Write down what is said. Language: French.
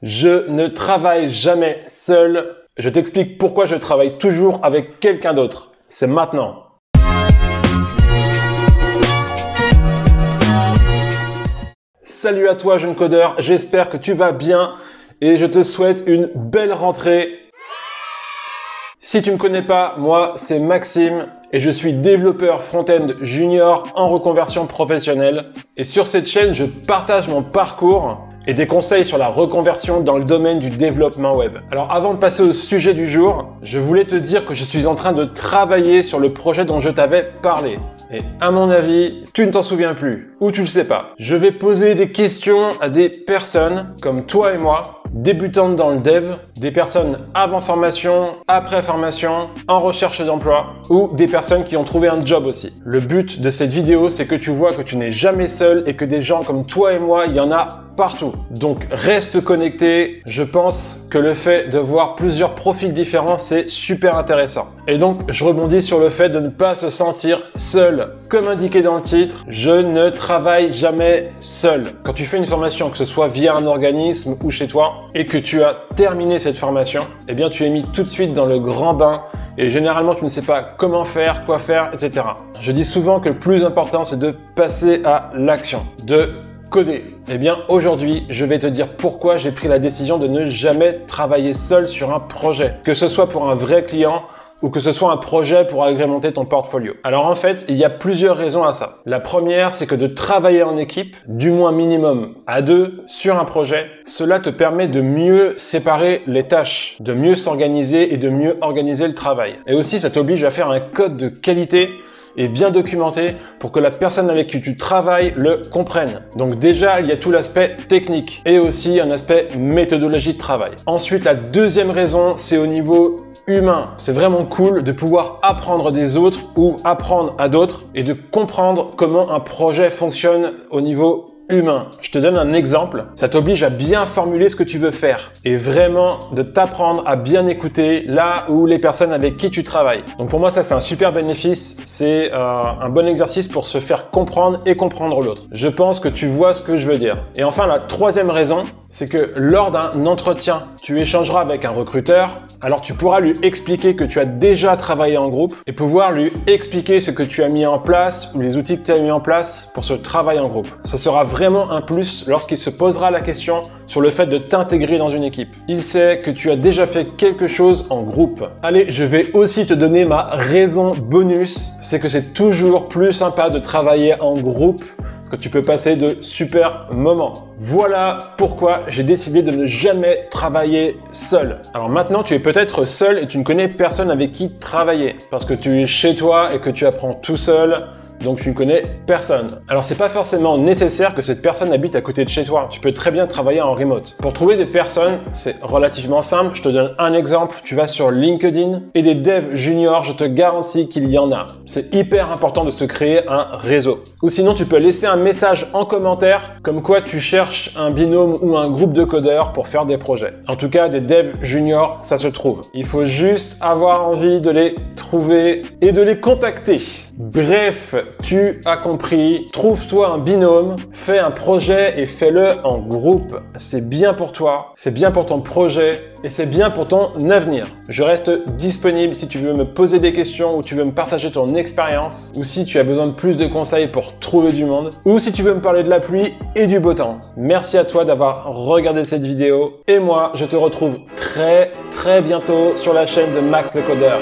Je ne travaille jamais seul. Je t'explique pourquoi je travaille toujours avec quelqu'un d'autre. C'est maintenant. Salut à toi jeune codeur, j'espère que tu vas bien et je te souhaite une belle rentrée. Si tu ne me connais pas, moi c'est Maxime et je suis développeur front-end junior en reconversion professionnelle. Et sur cette chaîne, je partage mon parcours et des conseils sur la reconversion dans le domaine du développement web. Alors avant de passer au sujet du jour, je voulais te dire que je suis en train de travailler sur le projet dont je t'avais parlé. Et à mon avis, tu ne t'en souviens plus, ou tu le sais pas. Je vais poser des questions à des personnes comme toi et moi, débutantes dans le dev, des personnes avant formation, après formation, en recherche d'emploi, ou des personnes qui ont trouvé un job aussi. Le but de cette vidéo, c'est que tu vois que tu n'es jamais seul et que des gens comme toi et moi, il y en a partout. Donc reste connecté, je pense que le fait de voir plusieurs profils différents, c'est super intéressant. Et donc je rebondis sur le fait de ne pas se sentir seul. Comme indiqué dans le titre, je ne travaille jamais seul. Quand tu fais une formation, que ce soit via un organisme ou chez toi, et que tu as terminé cette formation, eh bien tu es mis tout de suite dans le grand bain et généralement tu ne sais pas comment faire, quoi faire, etc. Je dis souvent que le plus important c'est de passer à l'action, de coder. Eh bien aujourd'hui, je vais te dire pourquoi j'ai pris la décision de ne jamais travailler seul sur un projet, que ce soit pour un vrai client ou que ce soit un projet pour agrémenter ton portfolio. Alors en fait, il y a plusieurs raisons à ça. La première, c'est que de travailler en équipe, du moins minimum à deux, sur un projet, cela te permet de mieux séparer les tâches, de mieux s'organiser et de mieux organiser le travail. Et aussi, ça t'oblige à faire un code de qualité et bien documenté pour que la personne avec qui tu travailles le comprenne. Donc déjà, il y a tout l'aspect technique et aussi un aspect méthodologie de travail. Ensuite, la deuxième raison, c'est au niveau humain. C'est vraiment cool de pouvoir apprendre des autres ou apprendre à d'autres et de comprendre comment un projet fonctionne au niveau humain. Je te donne un exemple. Ça t'oblige à bien formuler ce que tu veux faire et vraiment de t'apprendre à bien écouter là où les personnes avec qui tu travailles. Donc pour moi, ça c'est un super bénéfice. C'est un bon exercice pour se faire comprendre et comprendre l'autre. Je pense que tu vois ce que je veux dire. Et enfin, la troisième raison, c'est que lors d'un entretien, tu échangeras avec un recruteur. Alors tu pourras lui expliquer que tu as déjà travaillé en groupe et pouvoir lui expliquer ce que tu as mis en place ou les outils que tu as mis en place pour ce travail en groupe. Ce sera vraiment un plus lorsqu'il se posera la question sur le fait de t'intégrer dans une équipe. Il sait que tu as déjà fait quelque chose en groupe. Allez, je vais aussi te donner ma raison bonus, c'est que c'est toujours plus sympa de travailler en groupe parce que tu peux passer de super moments. Voilà pourquoi j'ai décidé de ne jamais travailler seul. Alors maintenant, tu es peut-être seul et tu ne connais personne avec qui travailler parce que tu es chez toi et que tu apprends tout seul. Donc tu ne connais personne. Alors c'est pas forcément nécessaire que cette personne habite à côté de chez toi. Tu peux très bien travailler en remote. Pour trouver des personnes, c'est relativement simple. Je te donne un exemple. Tu vas sur LinkedIn et des devs juniors, je te garantis qu'il y en a. C'est hyper important de se créer un réseau. Ou sinon, tu peux laisser un message en commentaire comme quoi tu cherches un binôme ou un groupe de codeurs pour faire des projets. En tout cas, des devs juniors, ça se trouve. Il faut juste avoir envie de les trouver et de les contacter. Bref, tu as compris, trouve-toi un binôme, fais un projet et fais-le en groupe. C'est bien pour toi, c'est bien pour ton projet et c'est bien pour ton avenir. Je reste disponible si tu veux me poser des questions ou tu veux me partager ton expérience ou si tu as besoin de plus de conseils pour trouver du monde ou si tu veux me parler de la pluie et du beau temps. Merci à toi d'avoir regardé cette vidéo et moi, je te retrouve très bientôt sur la chaîne de Max le Codeur.